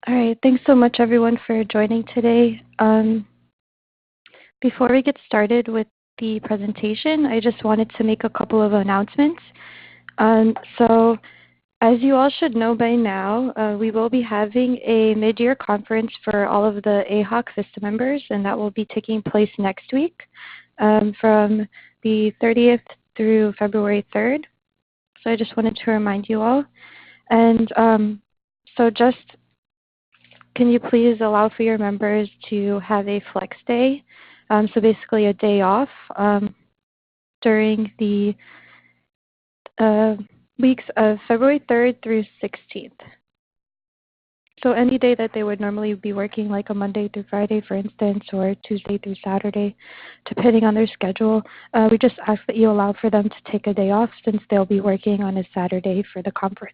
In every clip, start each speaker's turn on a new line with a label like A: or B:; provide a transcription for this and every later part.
A: All right, thanks so much everyone for joining today. Before we get started with the presentation, I just wanted to make a couple of announcements. So as you all should know by now, we will be having a mid-year conference for all of the AHOC VISTA members, and that will be taking place next week from the 30th through February 3rd. So I just wanted to remind you all. And so just can you please allow for your members to have a flex day? So basically a day off during the weeks of February 3rd through 16th. So any day that they would normally be working, like a Monday through Friday, for instance, or Tuesday through Saturday, depending on their schedule, we just ask that you allow for them to take a day off since they'll be working on a Saturday for the conference.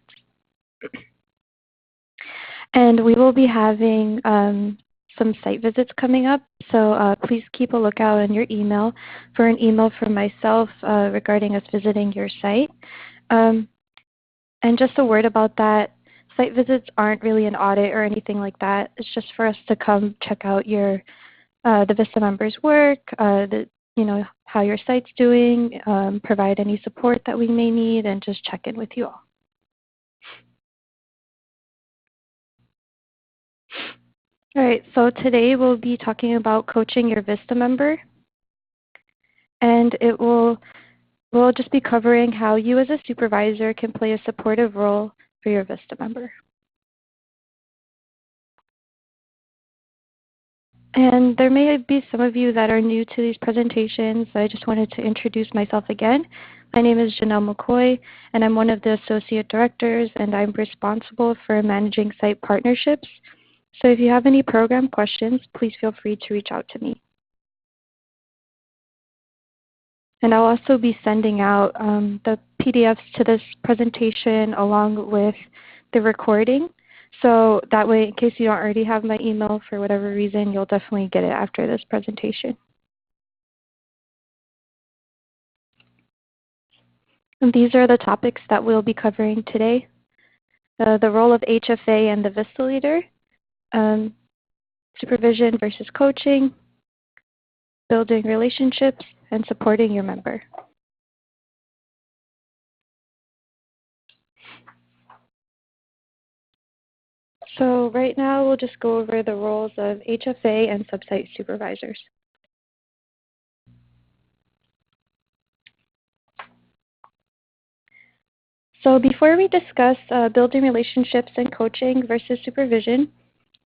A: And we will be having some site visits coming up, so please keep a lookout in your email for an email from myself regarding us visiting your site. And just a word about that, site visits aren't really an audit or anything like that. It's just for us to come check out your the VISTA members' work, how your site's doing, provide any support that we may need, and just check in with you all. All right, so today we'll be talking about coaching your VISTA member, and we'll just be covering how you as a supervisor can play a supportive role for your VISTA member. And there may be some of you that are new to these presentations. I just wanted to introduce myself again. My name is Janelle McCoy, and I'm one of the associate directors, and I'm responsible for managing site partnerships. So if you have any program questions, please feel free to reach out to me. And I'll also be sending out the PDFs to this presentation along with the recording. So that way, in case you don't already have my email for whatever reason, you'll definitely get it after this presentation. And these are the topics that we'll be covering today. The role of HFA and the VISTA leader, supervision versus coaching, building relationships, and supporting your member. So right now we'll just go over the roles of HFA and subsite supervisors. So before we discuss building relationships and coaching versus supervision,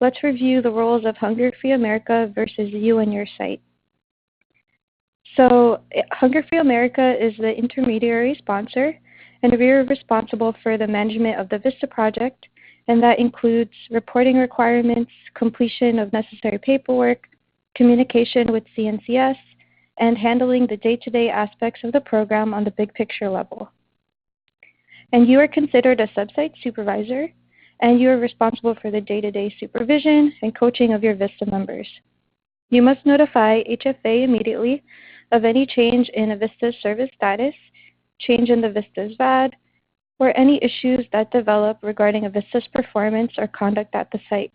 A: let's review the roles of Hunger Free America versus you and your site. So Hunger Free America is the intermediary sponsor, and we are responsible for the management of the VISTA project, and that includes reporting requirements, completion of necessary paperwork, communication with CNCS, and handling the day-to-day aspects of the program on the big picture level. And you are considered a subsite supervisor, and you are responsible for the day-to-day supervision and coaching of your VISTA members. You must notify HFA immediately of any change in a VISTA service status, change in the VISTA's VAD, or any issues that develop regarding a VISTA's performance or conduct at the site.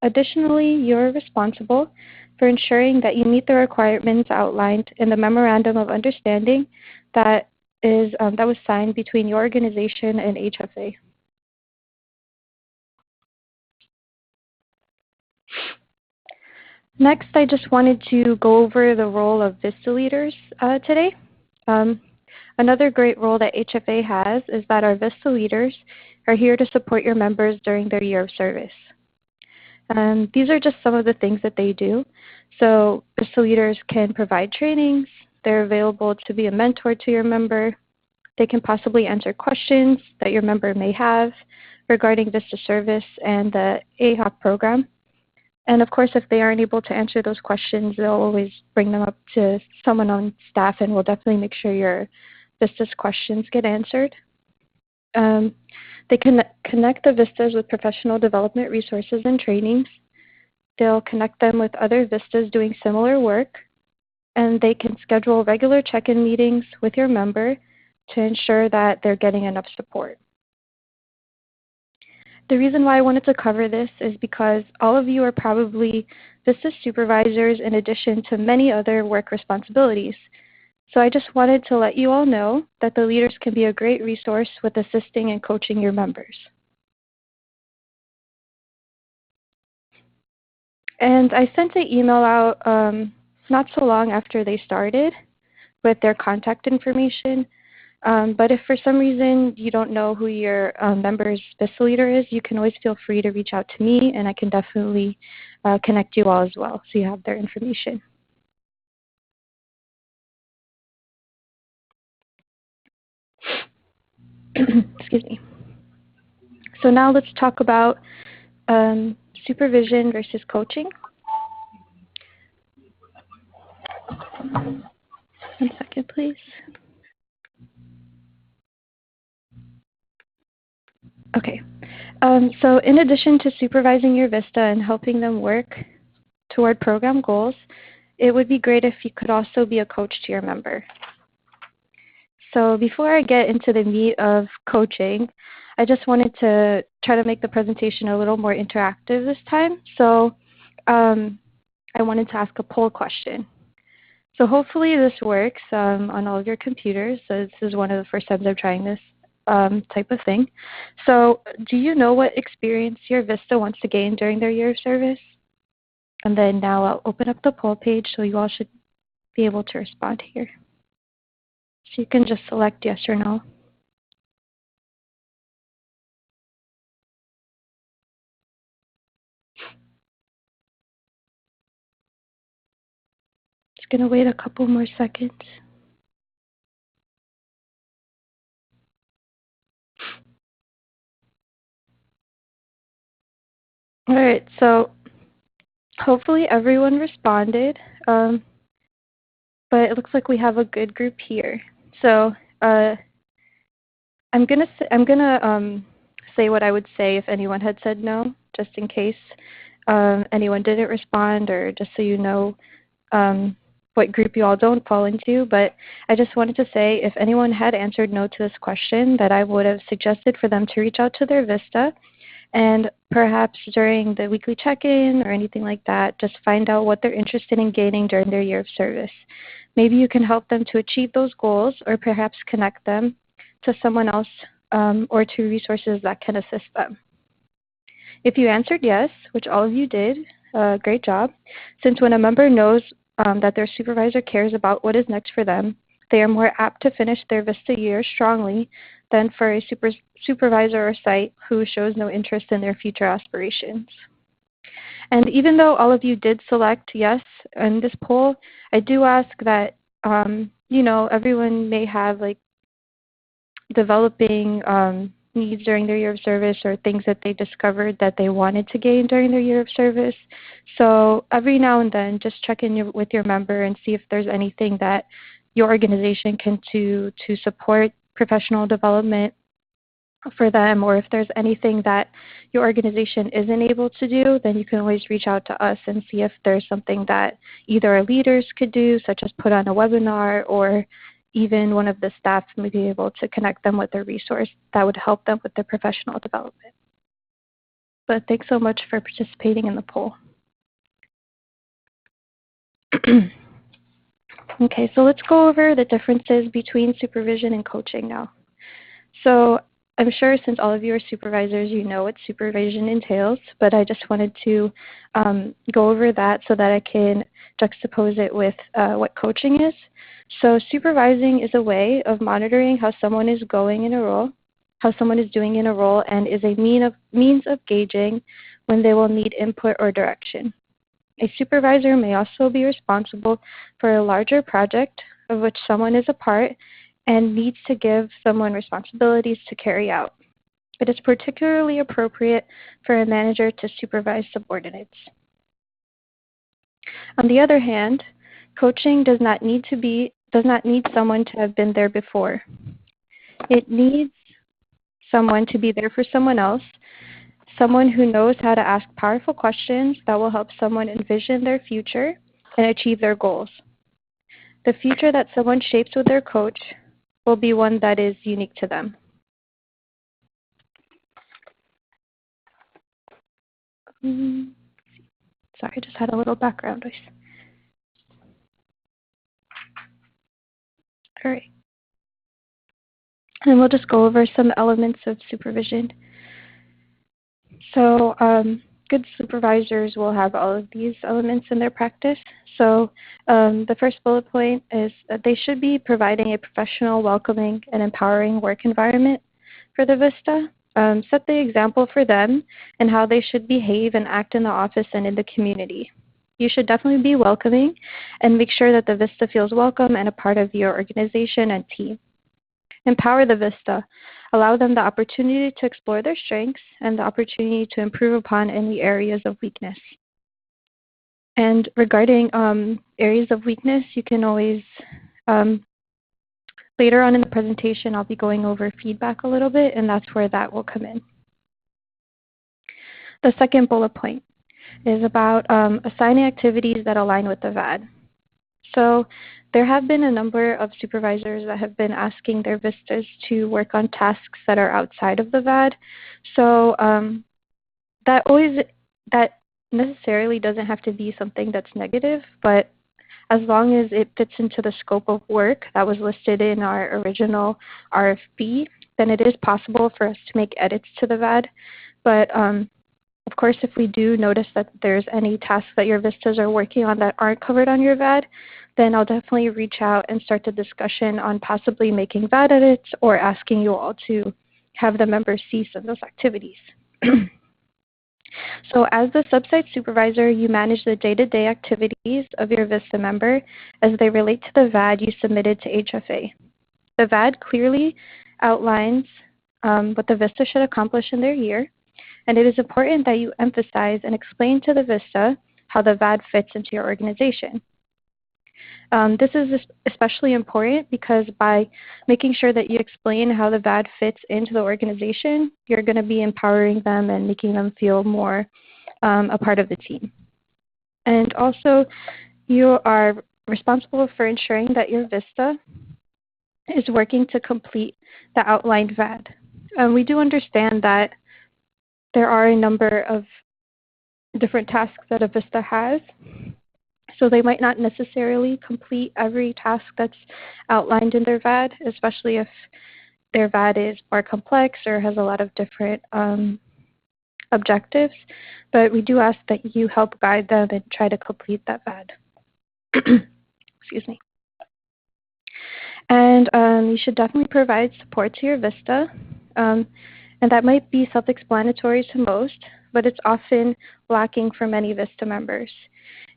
A: Additionally, you are responsible for ensuring that you meet the requirements outlined in the Memorandum of Understanding that was signed between your organization and HFA. Next, I just wanted to go over the role of VISTA leaders today. Another great role that HFA has is that our VISTA leaders are here to support your members during their year of service. These are just some of the things that they do. So VISTA leaders can provide trainings. They're available to be a mentor to your member. They can possibly answer questions that your member may have regarding VISTA service and the AHOC program. And of course, if they aren't able to answer those questions, they'll always bring them up to someone on staff, and we'll definitely make sure your VISTA's questions get answered. They can connect the VISTAs with professional development resources and trainings. They'll connect them with other VISTAs doing similar work, and they can schedule regular check-in meetings with your member to ensure that they're getting enough support. The reason why I wanted to cover this is because all of you are probably VISTA supervisors in addition to many other work responsibilities. So I just wanted to let you all know that the leaders can be a great resource with assisting and coaching your members. And I sent an email out not so long after they started with their contact information. But if for some reason you don't know who your member's VISTA leader is, you can always feel free to reach out to me, and I can definitely connect you all as well so you have their information. Excuse me. So now let's talk about supervision versus coaching. One second, please. Okay. So in addition to supervising your VISTA and helping them work toward program goals, it would be great if you could also be a coach to your member. So before I get into the meat of coaching, I just wanted to try to make the presentation a little more interactive this time. So I wanted to ask a poll question. So hopefully this works on all of your computers. So this is one of the first times I'm trying this type of thing. So do you know what experience your VISTA wants to gain during their year of service? And then now I'll open up the poll page so you all should be able to respond here. So you can just select yes or no. Just going to wait a couple more seconds. All right, so hopefully everyone responded, but it looks like we have a good group here. So I'm gonna say what I would say if anyone had said no, just in case anyone didn't respond, or just so you know what group you all don't fall into. But I just wanted to say if anyone had answered no to this question, that I would have suggested for them to reach out to their VISTA, and perhaps during the weekly check-in or anything like that, just find out what they're interested in gaining during their year of service. Maybe you can help them to achieve those goals, or perhaps connect them to someone else or to resources that can assist them. If you answered yes, which all of you did, great job. Since when a member knows that their supervisor cares about what is next for them, they are more apt to finish their VISTA year strongly than for a supervisor or site who shows no interest in their future aspirations. And even though all of you did select yes in this poll, I do ask that, everyone may have developing needs during their year of service, or things that they discovered that they wanted to gain during their year of service. So every now and then, just check in with your member and see if there's anything that your organization can do to support professional development for them, or if there's anything that your organization isn't able to do, then you can always reach out to us and see if there's something that either our leaders could do, such as put on a webinar, or even one of the staff may be able to connect them with a resource that would help them with their professional development. But thanks so much for participating in the poll. Okay, so let's go over the differences between supervision and coaching now. So I'm sure since all of you are supervisors, you know what supervision entails, but I just wanted to go over that so that I can juxtapose it with what coaching is. So supervising is a way of monitoring how someone is going in a role, how someone is doing in a role, and is a means of gauging when they will need input or direction. A supervisor may also be responsible for a larger project of which someone is a part and needs to give someone responsibilities to carry out. It is particularly appropriate for a manager to supervise subordinates. On the other hand, coaching does not need someone to have been there before. It needs someone to be there for someone else, someone who knows how to ask powerful questions that will help someone envision their future and achieve their goals. The future that someone shapes with their coach will be one that is unique to them. Sorry, I just had a little background noise. All right. And we'll just go over some elements of supervision. So good supervisors will have all of these elements in their practice. So the first bullet point is that they should be providing a professional, welcoming, and empowering work environment for the VISTA. Set the example for them and how they should behave and act in the office and in the community. You should definitely be welcoming and make sure that the VISTA feels welcome and a part of your organization and team. Empower the VISTA. Allow them the opportunity to explore their strengths and the opportunity to improve upon any areas of weakness. And regarding areas of weakness, you can always, later on in the presentation, I'll be going over feedback a little bit, and that's where that will come in. The second bullet point is about assigning activities that align with the VAD. So there have been a number of supervisors that have been asking their VISTAs to work on tasks that are outside of the VAD. So that necessarily doesn't have to be something that's negative, but as long as it fits into the scope of work that was listed in our original RFP, then it is possible for us to make edits to the VAD. But of course, if we do notice that there's any tasks that your VISTAs are working on that aren't covered on your VAD, then I'll definitely reach out and start the discussion on possibly making VAD edits or asking you all to have the members see some of those activities. So as the subsite supervisor, you manage the day-to-day activities of your VISTA member as they relate to the VAD you submitted to HFA. The VAD clearly outlines what the VISTA should accomplish in their year, and it is important that you emphasize and explain to the VISTA how the VAD fits into your organization. This is especially important because by making sure that you explain how the VAD fits into the organization, you're going to be empowering them and making them feel more a part of the team. And also, you are responsible for ensuring that your VISTA is working to complete the outlined VAD. We do understand that there are a number of different tasks that a VISTA has. So they might not necessarily complete every task that's outlined in their VAD, especially if their VAD is more complex or has a lot of different objectives. But we do ask that you help guide them and try to complete that VAD. Excuse me. And you should definitely provide support to your VISTA. And that might be self-explanatory to most, but it's often lacking for many VISTA members.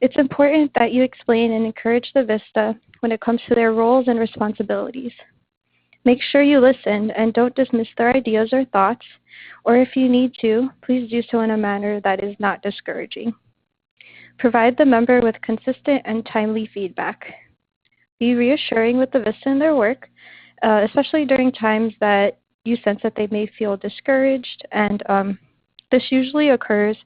A: It's important that you explain and encourage the VISTA when it comes to their roles and responsibilities. Make sure you listen and don't dismiss their ideas or thoughts, or if you need to, please do so in a manner that is not discouraging. Provide the member with consistent and timely feedback. Be reassuring with the VISTA in their work, especially during times that you sense that they may feel discouraged, and this usually occurs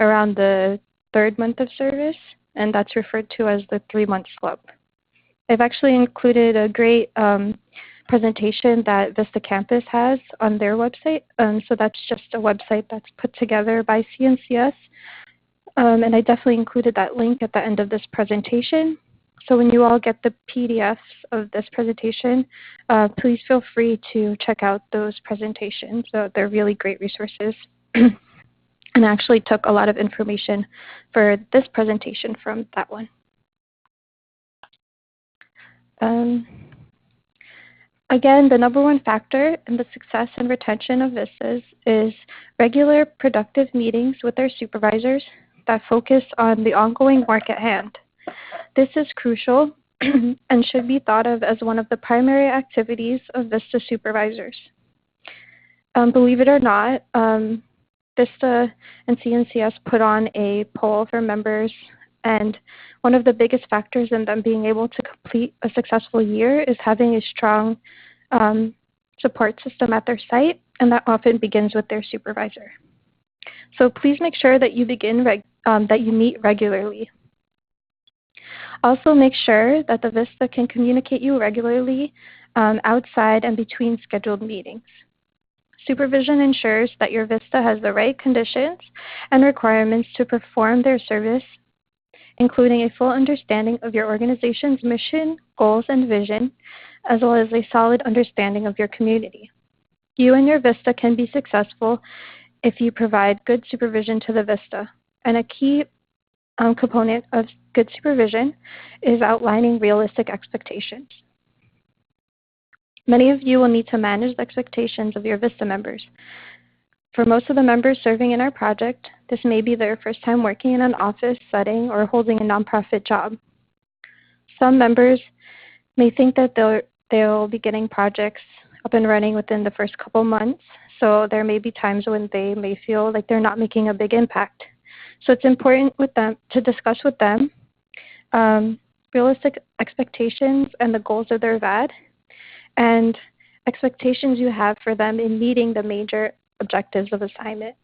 A: around the third month of service, and that's referred to as the 3-month slump. I've actually included a great presentation that Vista Campus has on their website. So that's just a website that's put together by CNCS. And I definitely included that link at the end of this presentation. So when you all get the PDFs of this presentation, please feel free to check out those presentations. They're really great resources. And I actually took a lot of information for this presentation from that one. Again, the number one factor in the success and retention of VISTAs is regular productive meetings with their supervisors that focus on the ongoing work at hand. This is crucial and should be thought of as one of the primary activities of VISTA supervisors. Believe it or not, VISTA and CNCS put on a poll for members, and one of the biggest factors in them being able to complete a successful year is having a strong support system at their site, and that often begins with their supervisor. So please make sure that you meet regularly. Also make sure that the VISTA can communicate you regularly outside and between scheduled meetings. Supervision ensures that your VISTA has the right conditions and requirements to perform their service, including a full understanding of your organization's mission, goals, and vision, as well as a solid understanding of your community. You and your VISTA can be successful if you provide good supervision to the VISTA. And a key component of good supervision is outlining realistic expectations. Many of you will need to manage the expectations of your VISTA members. For most of the members serving in our project, this may be their first time working in an office setting or holding a nonprofit job. Some members may think that they'll be getting projects up and running within the first couple months, so there may be times when they may feel like they're not making a big impact. So it's important with them to discuss with them realistic expectations and the goals of their VAD, and expectations you have for them in meeting the major objectives of assignment.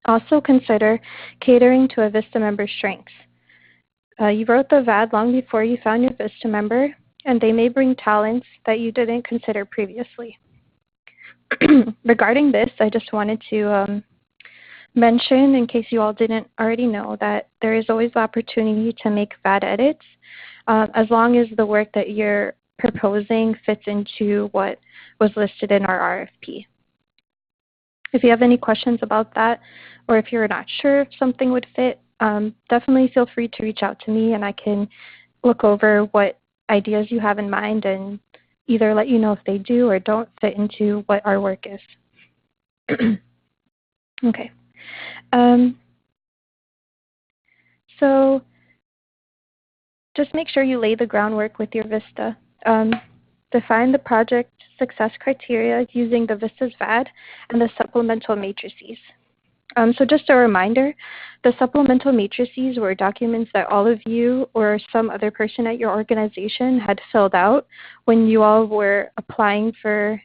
A: Also consider catering to a VISTA member's strengths. You wrote the VAD long before you found your VISTA member, and they may bring talents that you didn't consider previously. Regarding this, I just wanted to mention, in case you all didn't already know, that there is always the opportunity to make VAD edits, as long as the work that you're proposing fits into what was listed in our RFP. If you have any questions about that, or if you're not sure if something would fit, definitely feel free to reach out to me, and I can look over what ideas you have in mind and either let you know if they do or don't fit into what our work is. Okay. So just make sure you lay the groundwork with your VISTA. Define the project success criteria using the VISTA's VAD and the supplemental matrices. So just a reminder, the supplemental matrices were documents that all of you or some other person at your organization had filled out when you all were applying for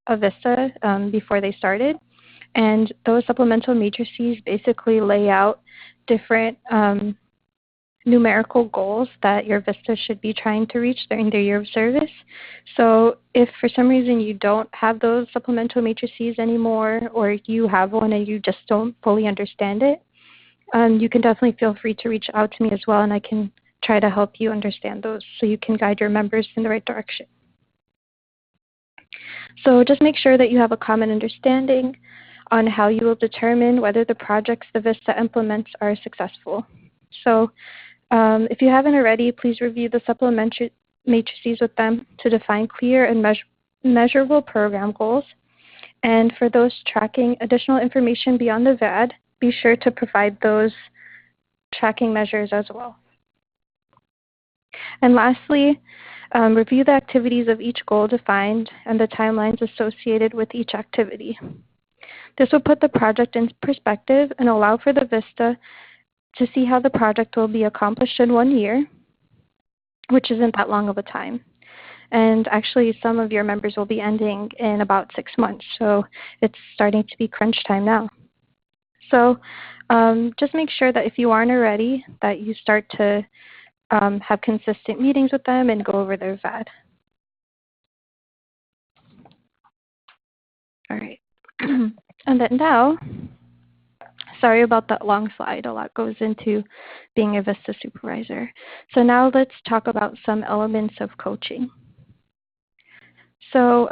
A: a VISTA before they started. And those supplemental matrices basically lay out different numerical goals that your VISTA should be trying to reach during their year of service. So if for some reason you don't have those supplemental matrices anymore, or you have one and you just don't fully understand it, you can definitely feel free to reach out to me as well, and I can try to help you understand those so you can guide your members in the right direction. So just make sure that you have a common understanding on how you will determine whether the projects the VISTA implements are successful. So if you haven't already, please review the supplementary matrices with them to define clear and measurable program goals. And for those tracking additional information beyond the VAD, be sure to provide those tracking measures as well. And lastly, review the activities of each goal defined and the timelines associated with each activity. This will put the project in perspective and allow for the VISTA to see how the project will be accomplished in 1 year, which isn't that long of a time. And actually, some of your members will be ending in about 6 months, so it's starting to be crunch time now. So just make sure that if you aren't already, that you start to have consistent meetings with them and go over their VAD. All right. And then now, sorry about that long slide. A lot goes into being a VISTA supervisor. So now let's talk about some elements of coaching. So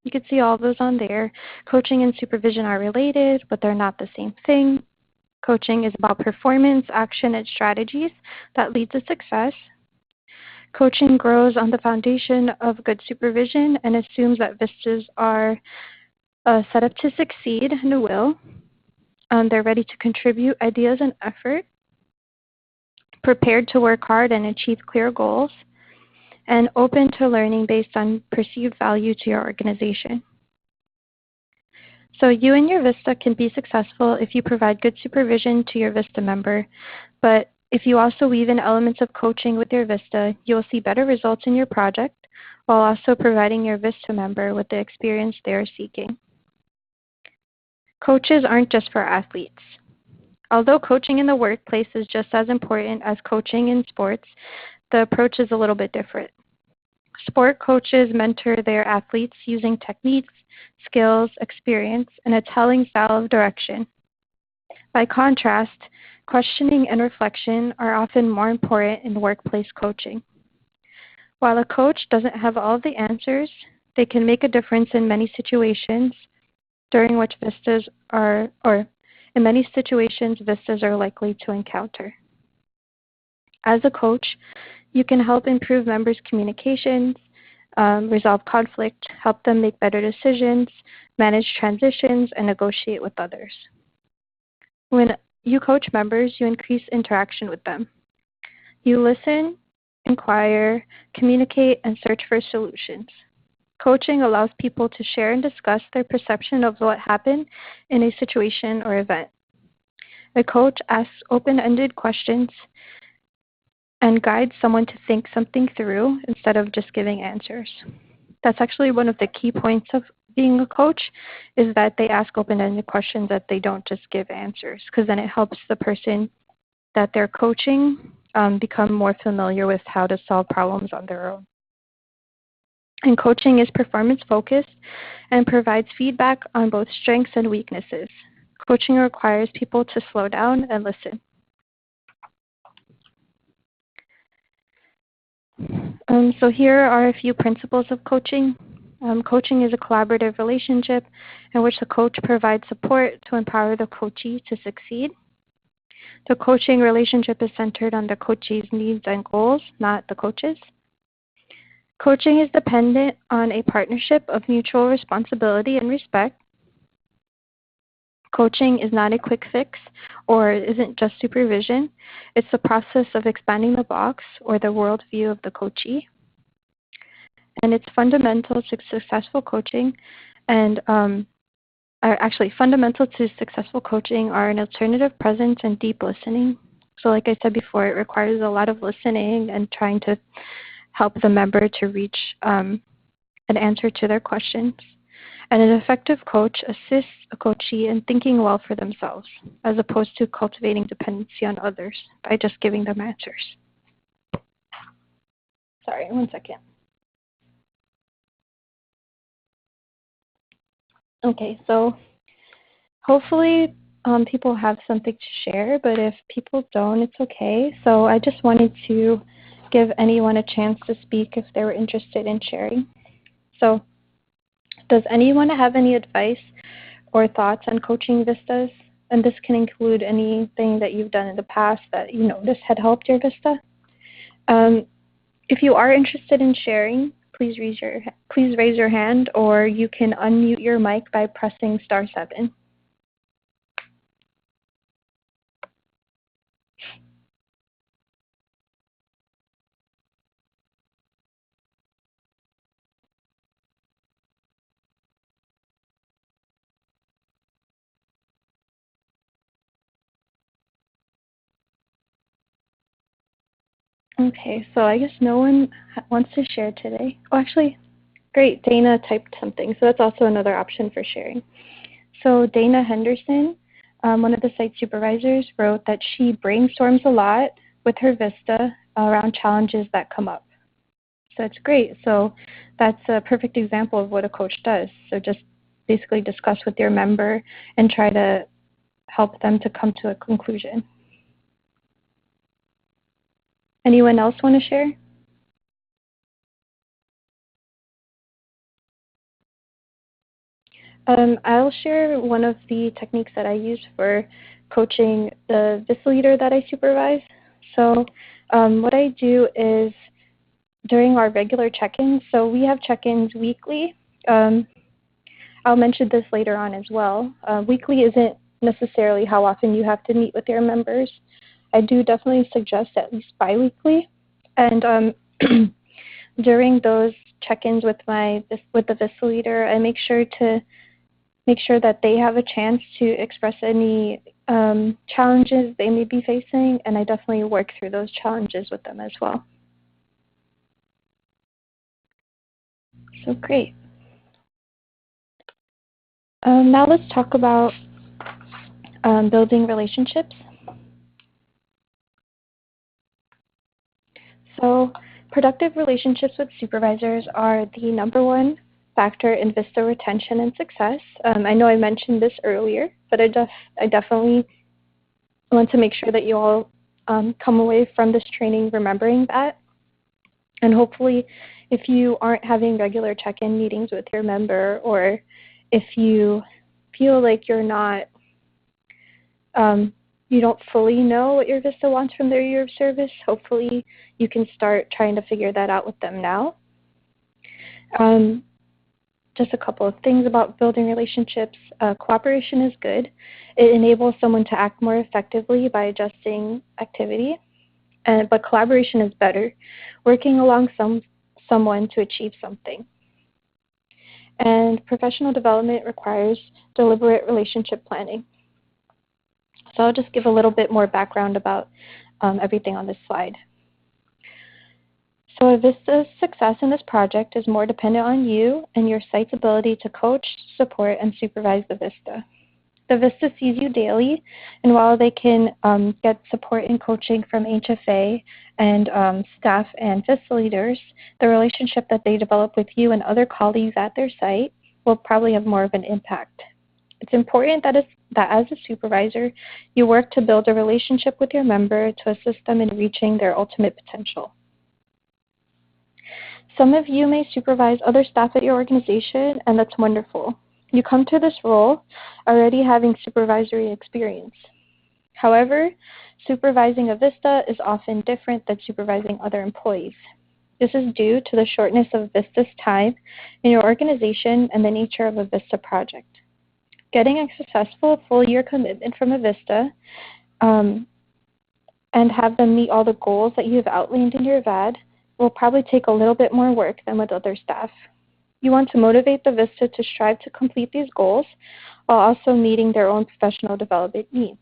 A: you can see all those on there. Coaching and supervision are related, but they're not the same thing. Coaching is about performance, action, and strategies that lead to success. Coaching grows on the foundation of good supervision and assumes that VISTAs are set up to succeed and will. They're ready to contribute ideas and effort, prepared to work hard and achieve clear goals, and open to learning based on perceived value to your organization. So you and your VISTA can be successful if you provide good supervision to your VISTA member, but if you also weave in elements of coaching with your VISTA, you'll see better results in your project while also providing your VISTA member with the experience they are seeking. Coaches aren't just for athletes. Although coaching in the workplace is just as important as coaching in sports, the approach is a little bit different. Sport coaches mentor their athletes using techniques skills, experience, and a telling style of direction. By contrast, questioning and reflection are often more important in workplace coaching. While a coach doesn't have all of the answers, they can make a difference in many situations during which vistas are, or in many situations vistas are likely to encounter. As a coach, you can help improve members' communications, resolve conflict, help them make better decisions, manage transitions, and negotiate with others. When you coach members, you increase interaction with them. You listen, inquire, communicate, and search for solutions. Coaching allows people to share and discuss their perception of what happened in a situation or event. A coach asks open-ended questions and guides someone to think something through instead of just giving answers. That's actually one of the key points of being a coach, is that they ask open-ended questions, that they don't just give answers, because then it helps the person that they're coaching become more familiar with how to solve problems on their own. And coaching is performance-focused and provides feedback on both strengths and weaknesses. Coaching requires people to slow down and listen. So here are a few principles of coaching. Coaching is a collaborative relationship in which the coach provides support to empower the coachee to succeed. The coaching relationship is centered on the coachee's needs and goals, not the coach's. Coaching is dependent on a partnership of mutual responsibility and respect. Coaching is not a quick fix or isn't just supervision. It's the process of expanding the box or the worldview of the coachee. And it's fundamental to successful coaching, and fundamental to successful coaching are an alternative presence and deep listening. So like I said before, it requires a lot of listening and trying to help the member to reach an answer to their questions. And an effective coach assists a coachee in thinking well for themselves, as opposed to cultivating dependency on others by just giving them answers. Sorry, one second. Okay, so hopefully people have something to share, but if people don't, it's okay. So I just wanted to give anyone a chance to speak if they were interested in sharing. So does anyone have any advice or thoughts on coaching vistas? And this can include anything that you've done in the past that you noticed had helped your vista. If you are interested in sharing, please raise your hand, or you can unmute your mic by pressing *7. Okay, so I guess no one wants to share today. Oh, actually, great, Dana typed something, so that's also another option for sharing. So Dana Henderson, one of the site supervisors, wrote that she brainstorms a lot with her vista around challenges that come up. So it's great. So that's a perfect example of what a coach does. So just basically discuss with your member and try to help them to come to a conclusion. Anyone else want to share? I'll share one of the techniques that I use for coaching the VISTA leader that I supervise. So what I do is during our regular check-ins, so we have check-ins weekly. I'll mention this later on as well. Weekly isn't necessarily how often you have to meet with your members. I do definitely suggest at least bi-weekly. And during those check-ins with the VISTA leader, I make sure that they have a chance to express any challenges they may be facing, and I definitely work through those challenges with them as well. So great. Now let's talk about building relationships. So productive relationships with supervisors are the number one factor in VISTA retention and success. I know I mentioned this earlier, but I definitely want to make sure that you all come away from this training remembering that. And hopefully, if you aren't having regular check-in meetings with your member, or if you feel like you're not, you don't fully know what your VISTA wants from their year of service, hopefully you can start trying to figure that out with them now. Just a couple of things about building relationships. Cooperation is good. It enables someone to act more effectively by adjusting activity, but collaboration is better, working along someone to achieve something. And professional development requires deliberate relationship planning. So I'll just give a little bit more background about everything on this slide. So VISTA's success in this project is more dependent on you and your site's ability to coach, support, and supervise the VISTA. The VISTA sees you daily, and while they can get support and coaching from HFA and staff and VISTA leaders, the relationship that they develop with you and other colleagues at their site will probably have more of an impact. It's important that as a supervisor, you work to build a relationship with your member to assist them in reaching their ultimate potential. Some of you may supervise other staff at your organization, and that's wonderful. You come to this role already having supervisory experience. However, supervising a VISTA is often different than supervising other employees. This is due to the shortness of VISTA's time in your organization and the nature of a VISTA project. Getting a successful full-year commitment from a VISTA and have them meet all the goals that you have outlined in your VAD will probably take a little bit more work than with other staff. You want to motivate the VISTA to strive to complete these goals while also meeting their own professional development needs.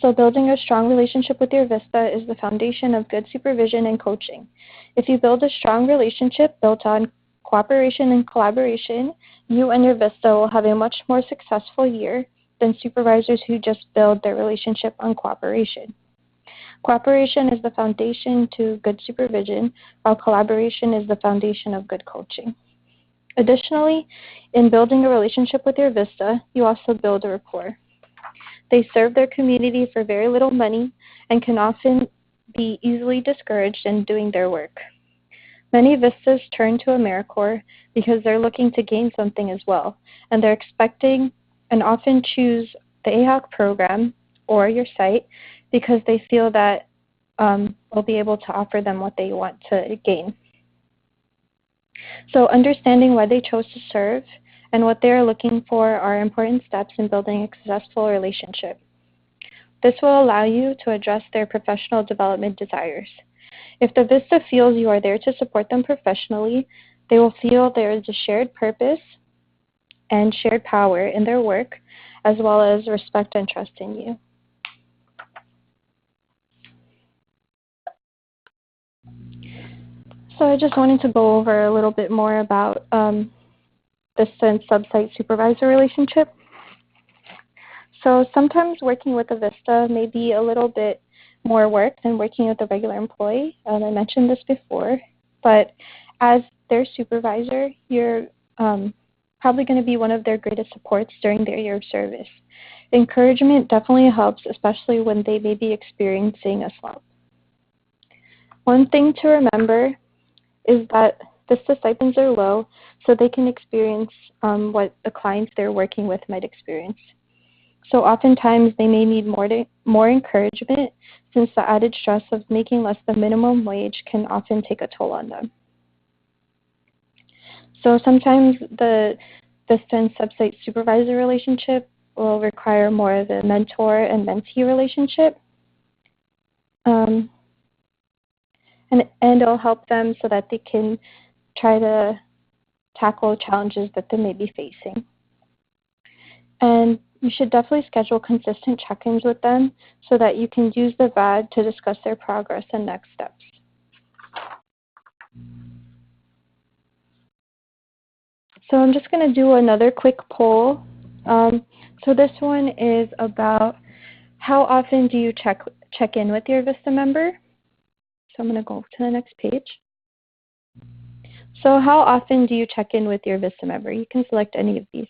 A: So building a strong relationship with your VISTA is the foundation of good supervision and coaching. If you build a strong relationship built on cooperation and collaboration, you and your VISTA will have a much more successful year than supervisors who just build their relationship on cooperation. Cooperation is the foundation to good supervision, while collaboration is the foundation of good coaching. Additionally, in building a relationship with your VISTA, you also build a rapport. They serve their community for very little money and can often be easily discouraged in doing their work. Many VISTAs turn to AmeriCorps because they're looking to gain something as well, and they're expecting and often choose the AHOC program or your site because they feel that we'll be able to offer them what they want to gain. So understanding why they chose to serve and what they are looking for are important steps in building a successful relationship. This will allow you to address their professional development desires. If the VISTA feels you are there to support them professionally, they will feel there is a shared purpose and shared power in their work, as well as respect and trust in you. So I just wanted to go over a little bit more about VISTA and sub-site supervisor relationship. So sometimes working with a VISTA may be a little bit more work than working with a regular employee. I mentioned this before, but as their supervisor, you're probably going to be one of their greatest supports during their year of service. Encouragement definitely helps, especially when they may be experiencing a slump. One thing to remember is that VISTA stipends are low, so they can experience what the clients they're working with might experience. So oftentimes they may need more encouragement, since the added stress of making less than minimum wage can often take a toll on them. So sometimes the VISTA and sub-site supervisor relationship will require more of a mentor and mentee relationship. And it'll help them so that they can try to tackle challenges that they may be facing. And you should definitely schedule consistent check-ins with them so that you can use the VAD to discuss their progress and next steps. So I'm just going to do another quick poll. So this one is about how often do you check in with your VISTA member? So I'm going to go to the next page. So how often do you check in with your VISTA member? You can select any of these.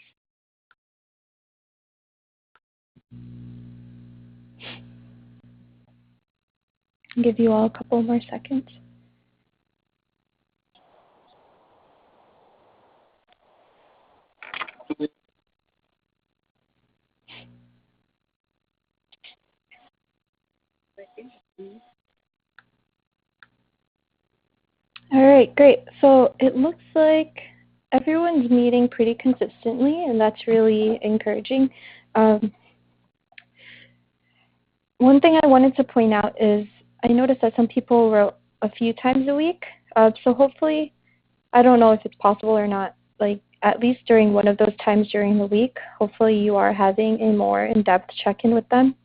A: I'll give you all a couple more seconds. All right, great. So it looks like everyone's meeting pretty consistently, and that's really encouraging. One thing I wanted to point out is I noticed that some people wrote a few times a week. So hopefully, I don't know if it's possible or not, like at least during one of those times during the week, hopefully you are having a more in-depth check-in with them.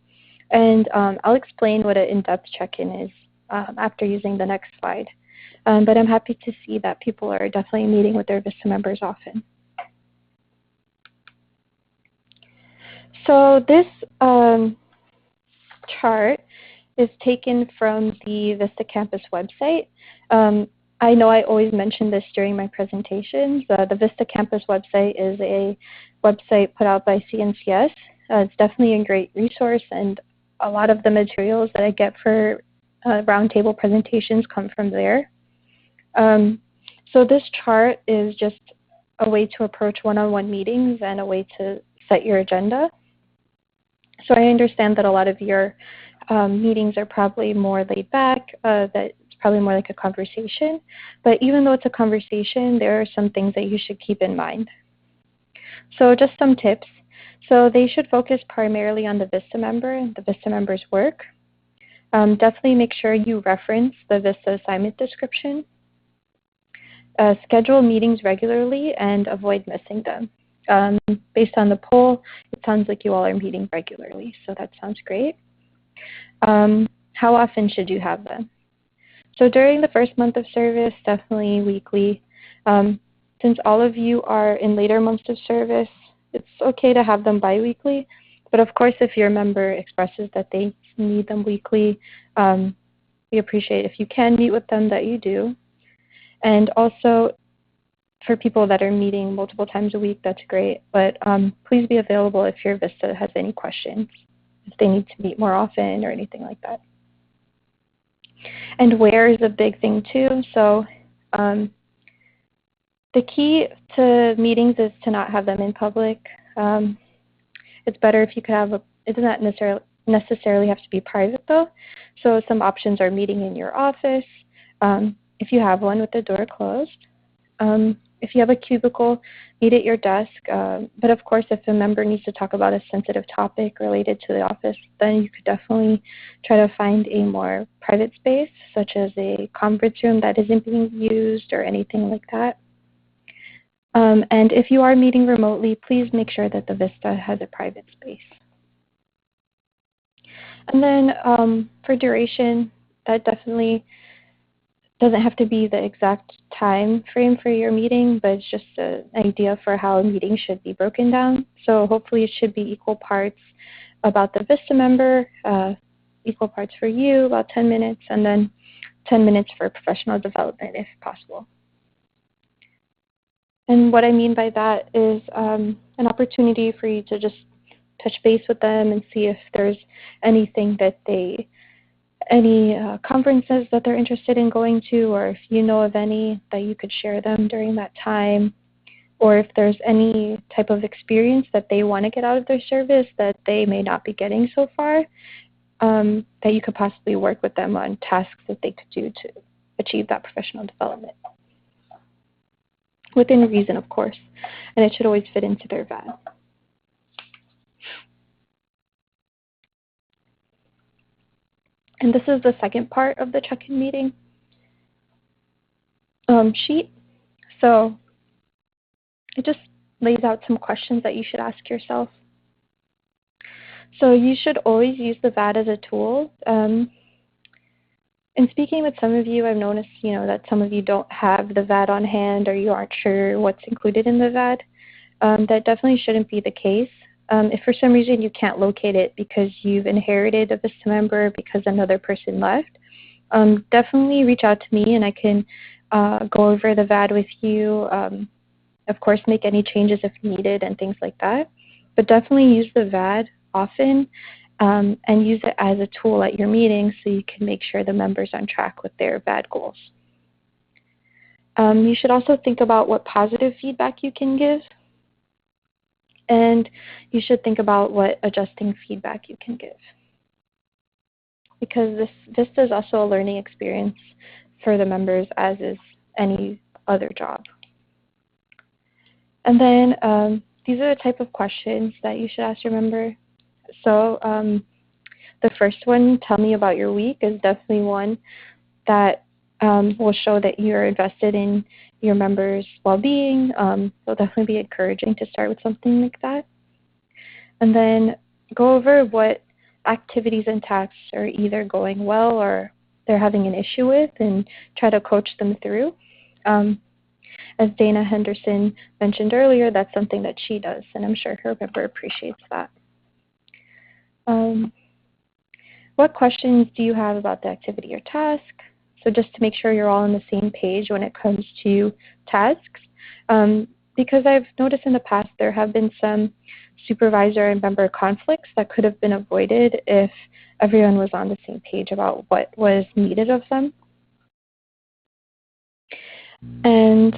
A: And I'll explain what an in-depth check-in is after using the next slide. But I'm happy to see that people are definitely meeting with their VISTA members often. So this chart is taken from the VISTA Campus website. I know I always mention this during my presentations. The VISTA Campus website is a website put out by CNCS. It's definitely a great resource, and a lot of the materials that I get for roundtable presentations come from there. So this chart is just a way to approach one-on-one meetings and a way to set your agenda. So I understand that a lot of your meetings are probably more laid back, that it's probably more like a conversation. But even though it's a conversation, there are some things that you should keep in mind. So just some tips. So they should focus primarily on the VISTA member and the VISTA member's work. Definitely make sure you reference the VISTA assignment description. Schedule meetings regularly and avoid missing them. Based on the poll, it sounds like you all are meeting regularly, so that sounds great. How often should you have them? So during the first month of service, definitely weekly. Since all of you are in later months of service, it's okay to have them biweekly. But of course, if your member expresses that they need them weekly, we appreciate if you can meet with them that you do. And also, for people that are meeting multiple times a week, that's great. But please be available if your VISTA has any questions, if they need to meet more often or anything like that. And where is a big thing too. So the key to meetings is to not have them in public. It's better if you could have it does not necessarily have to be private though. So some options are meeting in your office, if you have one with the door closed. If you have a cubicle, meet at your desk. But of course, if a member needs to talk about a sensitive topic related to the office, then you could definitely try to find a more private space, such as a conference room that isn't being used or anything like that. And if you are meeting remotely, please make sure that the VISTA has a private space. And then for duration, that definitely doesn't have to be the exact time frame for your meeting, but it's just an idea for how a meeting should be broken down. So hopefully it should be equal parts about the VISTA member, equal parts for you, about 10 minutes, and then 10 minutes for professional development if possible. And what I mean by that is an opportunity for you to just touch base with them and see if there's anything that any conferences that they're interested in going to, or if you know of any that you could share them during that time, or if there's any type of experience that they want to get out of their service that they may not be getting so far, that you could possibly work with them on tasks that they could do to achieve that professional development. Within reason, of course, and it should always fit into their VAD. And this is the second part of the check-in meeting sheet. So it just lays out some questions that you should ask yourself. So you should always use the VAD as a tool. In speaking with some of you, I've noticed, that some of you don't have the VAD on hand or you aren't sure what's included in the VAD. That definitely shouldn't be the case. If for some reason you can't locate it because you've inherited a VISTA member because another person left, definitely reach out to me and I can go over the VAD with you, of course, make any changes if needed and things like that. But definitely use the VAD often and use it as a tool at your meetings so you can make sure the members are on track with their VAD goals. You should also think about what positive feedback you can give, and you should think about what adjusting feedback you can give. Because this is also a learning experience for the members, as is any other job. And then these are the type of questions that you should ask your member. So the first one, tell me about your week, is definitely one that will show that you're invested in your members' well-being. It'll definitely be encouraging to start with something like that. And then go over what activities and tasks are either going well or they're having an issue with, and try to coach them through. As Dana Henderson mentioned earlier, that's something that she does, and I'm sure her member appreciates that. What questions do you have about the activity or task? So just to make sure you're all on the same page when it comes to tasks, because I've noticed in the past there have been some supervisor and member conflicts that could have been avoided if everyone was on the same page about what was needed of them. And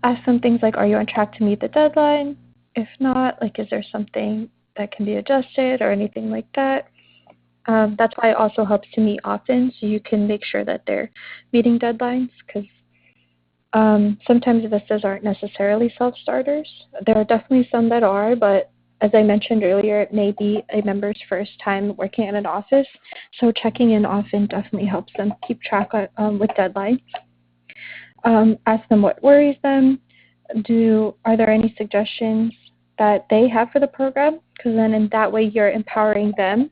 A: ask them things like, are you on track to meet the deadline? If not, like, is there something that can be adjusted or anything like that? That's why it also helps to meet often, so you can make sure that they're meeting deadlines, because sometimes vistas aren't necessarily self-starters. There are definitely some that are, but as I mentioned earlier, it may be a member's first time working at an office, so checking in often definitely helps them keep track with deadlines. Ask them what worries them. Are there any suggestions that they have for the program? Because then in that way you're empowering them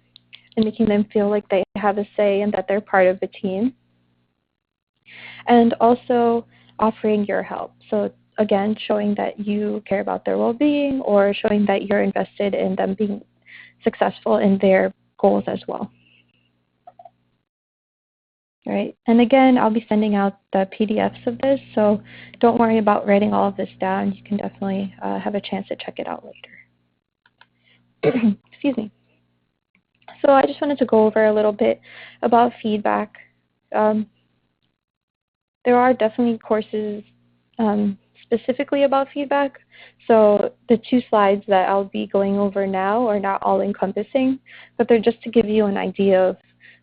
A: and making them feel like they have a say and that they're part of the team. And also offering your help. So again, showing that you care about their well-being, or showing that you're invested in them being successful in their goals as well. All right. And again, I'll be sending out the PDFs of this, so don't worry about writing all of this down. You can definitely have a chance to check it out later. Excuse me. So I just wanted to go over a little bit about feedback. There are definitely courses specifically about feedback. So the 2 slides that I'll be going over now are not all encompassing, but they're just to give you an idea of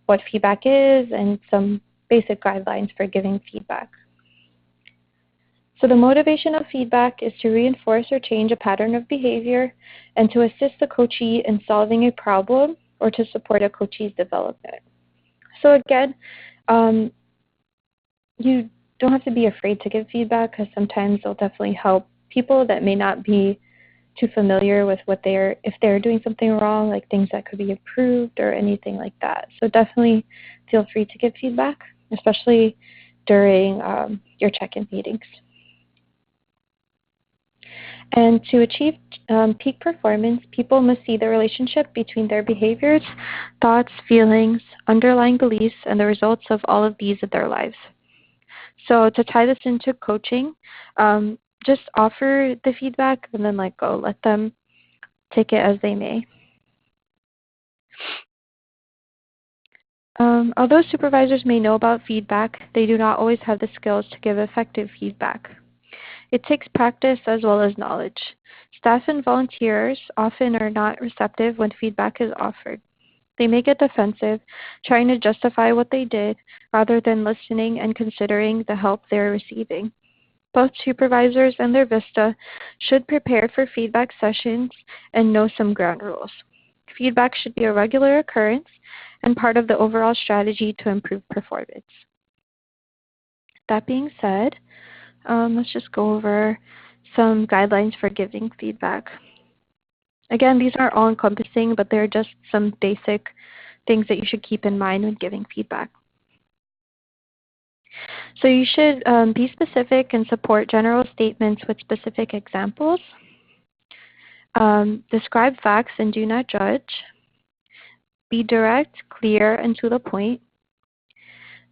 A: what feedback is and some basic guidelines for giving feedback. So the motivation of feedback is to reinforce or change a pattern of behavior and to assist the coachee in solving a problem or to support a coachee's development. So again, you don't have to be afraid to give feedback, because sometimes it'll definitely help people that may not be too familiar with if they're doing something wrong, like things that could be improved or anything like that. So definitely feel free to give feedback, especially during your check-in meetings. And to achieve peak performance, people must see the relationship between their behaviors, thoughts, feelings, underlying beliefs, and the results of all of these in their lives. So to tie this into coaching, just offer the feedback and then let go. Let them take it as they may. Although supervisors may know about feedback, they do not always have the skills to give effective feedback. It takes practice as well as knowledge. Staff and volunteers often are not receptive when feedback is offered. They may get defensive, trying to justify what they did rather than listening and considering the help they are receiving. Both supervisors and their VISTA should prepare for feedback sessions and know some ground rules. Feedback should be a regular occurrence and part of the overall strategy to improve performance. That being said, let's just go over some guidelines for giving feedback. Again, these aren't all encompassing, but they're just some basic things that you should keep in mind when giving feedback. So you should be specific and support general statements with specific examples. Describe facts and do not judge. Be direct, clear, and to the point.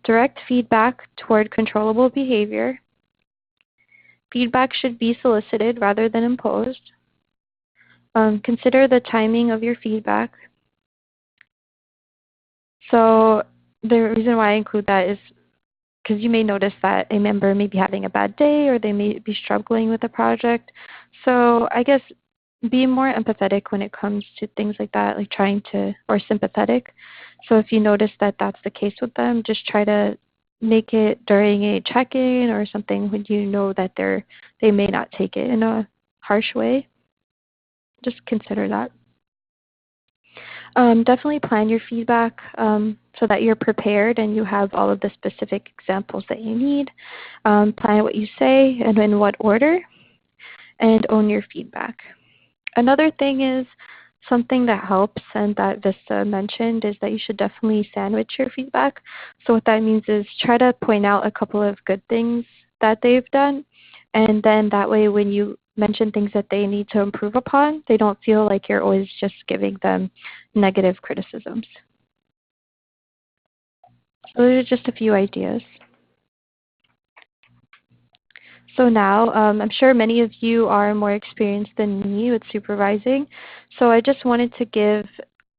A: Direct feedback toward controllable behavior. Feedback should be solicited rather than imposed. Consider the timing of your feedback. So the reason why I include that is because you may notice that a member may be having a bad day or they may be struggling with a project. So I guess be more empathetic when it comes to things like that, like or sympathetic. So if you notice that that's the case with them, just try to make it during a check-in or something when you know that they may not take it in a harsh way. Just consider that. Definitely plan your feedback so that you're prepared and you have all of the specific examples that you need. Plan what you say and in what order, and own your feedback. Another thing is something that helps and that Vista mentioned is that you should definitely sandwich your feedback. So what that means is try to point out a couple of good things that they've done, and then that way when you mention things that they need to improve upon, they don't feel like you're always just giving them negative criticisms. So those are just a few ideas. So now, I'm sure many of you are more experienced than me with supervising. So I just wanted to give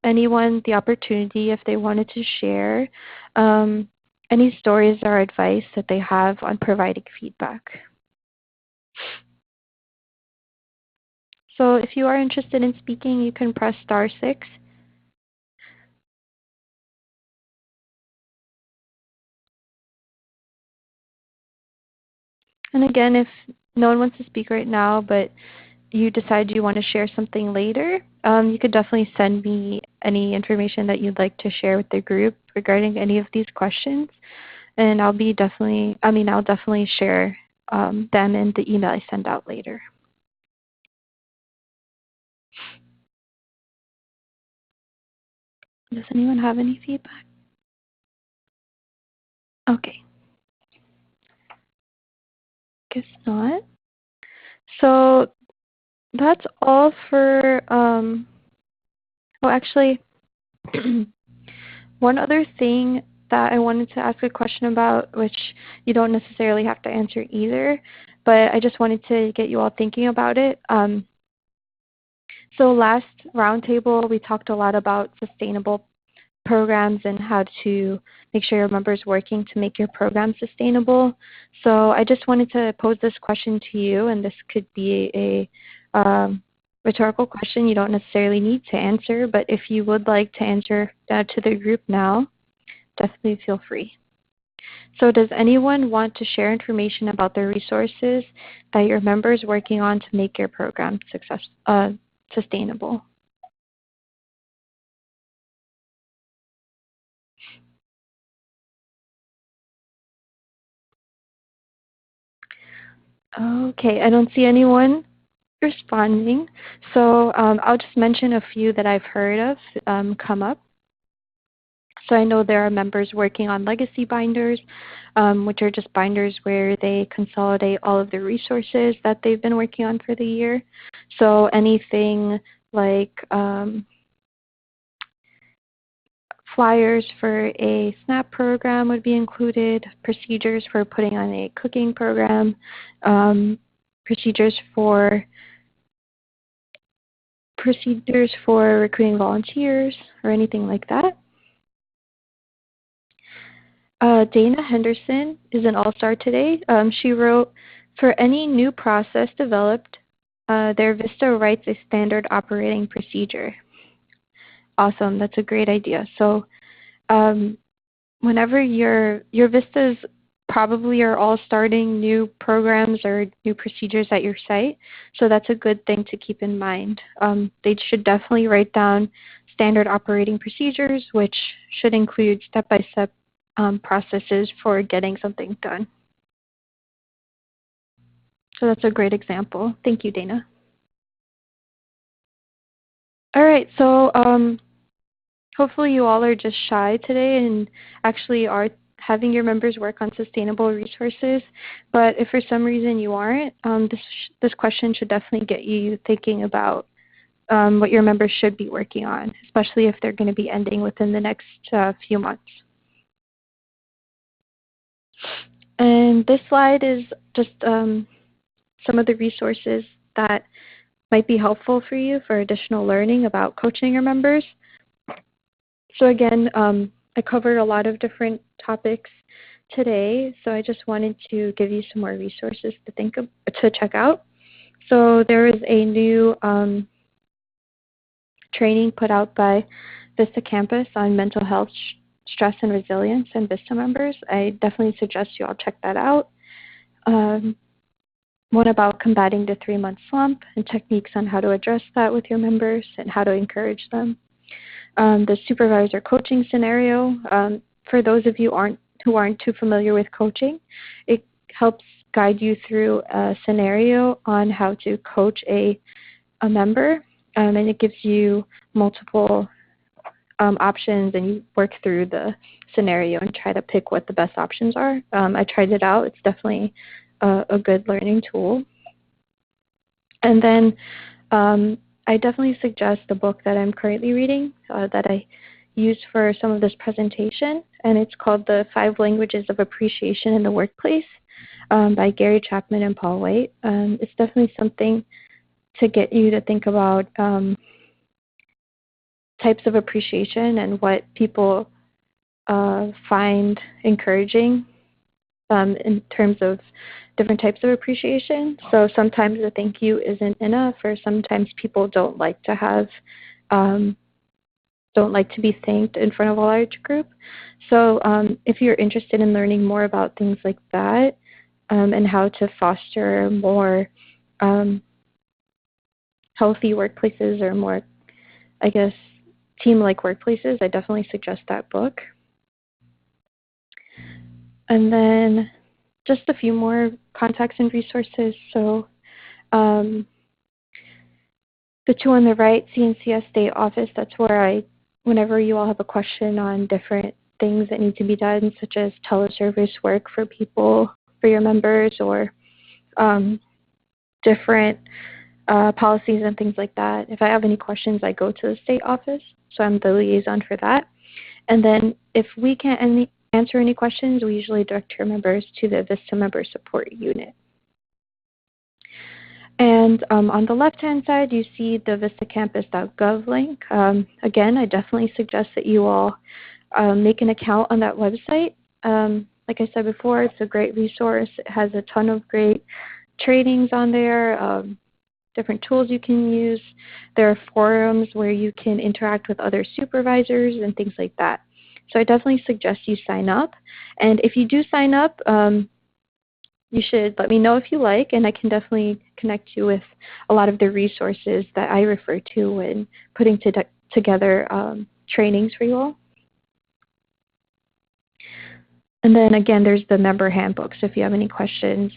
A: anyone the opportunity if they wanted to share any stories or advice that they have on providing feedback. So if you are interested in speaking, you can press *6. And again, if no one wants to speak right now, but you decide you want to share something later, you could definitely send me any information that you'd like to share with the group regarding any of these questions. And I'll definitely share them in the email I send out later. Does anyone have any feedback? Okay. Guess not. So that's all for, actually, one other thing that I wanted to ask a question about, which you don't necessarily have to answer either, but I just wanted to get you all thinking about it. So last roundtable, we talked a lot about sustainable programs and how to make sure your members working to make your program sustainable. So I just wanted to pose this question to you, and this could be a rhetorical question you don't necessarily need to answer, but if you would like to answer to the group now, definitely feel free. So does anyone want to share information about the resources that your members working on to make your program sustainable? Okay, I don't see anyone responding. So I'll just mention a few that I've heard of come up. So I know there are members working on legacy binders, which are just binders where they consolidate all of the resources that they've been working on for the year. So anything like flyers for a SNAP program would be included, procedures for putting on a cooking program, procedures for recruiting volunteers, or anything like that. Dana Henderson is an all-star today. She wrote, for any new process developed, their Vista writes a standard operating procedure. Awesome, that's a great idea. So whenever your Vistas probably are all starting new programs or new procedures at your site, so that's a good thing to keep in mind. They should definitely write down standard operating procedures, which should include step-by-step processes for getting something done. So that's a great example. Thank you, Dana. All right, so hopefully you all are just shy today and actually are having your members work on sustainable resources. But if for some reason you aren't, this question should definitely get you thinking about what your members should be working on, especially if they're going to be ending within the next few months. And this slide is just some of the resources that might be helpful for you for additional learning about coaching your members. So again, I covered a lot of different topics today, so I just wanted to give you some more resources to check out. So there is a new training put out by Vista Campus on mental health, stress, and resilience, and Vista members. I definitely suggest you all check that out. One about combating the 3-month slump and techniques on how to address that with your members and how to encourage them. The supervisor coaching scenario. For those of you who aren't too familiar with coaching, it helps guide you through a scenario on how to coach a member, and it gives you multiple options, and you work through the scenario and try to pick what the best options are. I tried it out. It's definitely a good learning tool. And then I definitely suggest the book that I'm currently reading that I used for some of this presentation, and it's called The 5 Languages of Appreciation in the Workplace by Gary Chapman and Paul White. It's definitely something to get you to think about types of appreciation and what people find encouraging in terms of different types of appreciation. So sometimes a thank you isn't enough, or sometimes people don't like to be thanked in front of a large group. So if you're interested in learning more about things like that and how to foster more healthy workplaces or more, I guess, team-like workplaces, I definitely suggest that book. And then just a few more contacts and resources. So the 2 on the right, CNCS State Office, that's where whenever you all have a question on different things that need to be done, such as teleservice work for your members, or different policies and things like that. If I have any questions, I go to the state office, so I'm the liaison for that. And then if we can't answer any questions, we usually direct your members to the Vista Member Support Unit. And on the left-hand side, you see the vistacampus.gov link. Again, I definitely suggest that you all make an account on that website. Like I said before, it's a great resource. It has a ton of great trainings on there, different tools you can use. There are forums where you can interact with other supervisors and things like that. So I definitely suggest you sign up. And if you do sign up, you should let me know if you like, and I can definitely connect you with a lot of the resources that I refer to when putting together trainings for you all. And then again, there's the member handbook. So if you have any questions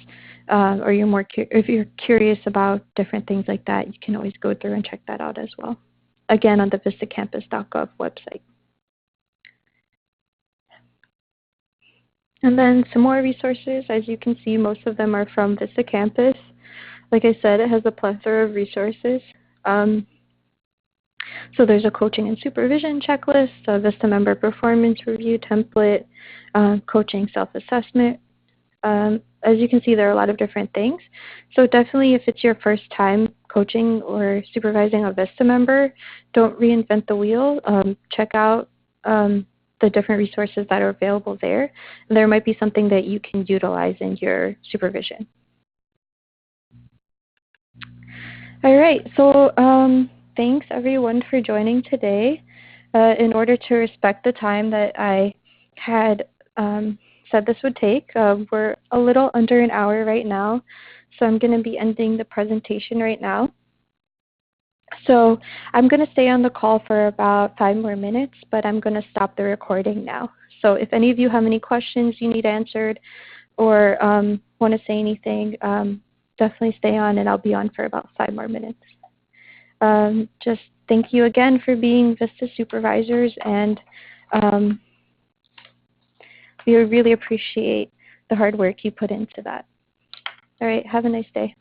A: or if you're curious about different things like that, you can always go through and check that out as well. Again, on the vistacampus.gov website. And then some more resources. As you can see, most of them are from Vista Campus. Like I said, it has a plethora of resources. So there's a coaching and supervision checklist, a Vista member performance review template, coaching self-assessment. As you can see, there are a lot of different things. So definitely, if it's your first time coaching or supervising a Vista member, don't reinvent the wheel. Check out the different resources that are available there. There might be something that you can utilize in your supervision. All right, so thanks everyone for joining today. In order to respect the time that I had said this would take, we're a little under an hour right now, so I'm going to be ending the presentation right now. So I'm going to stay on the call for about 5 more minutes, but I'm going to stop the recording now. So if any of you have any questions you need answered or want to say anything, definitely stay on, and I'll be on for about 5 more minutes. Just thank you again for being Vista supervisors, and we really appreciate the hard work you put into that. All right, have a nice day.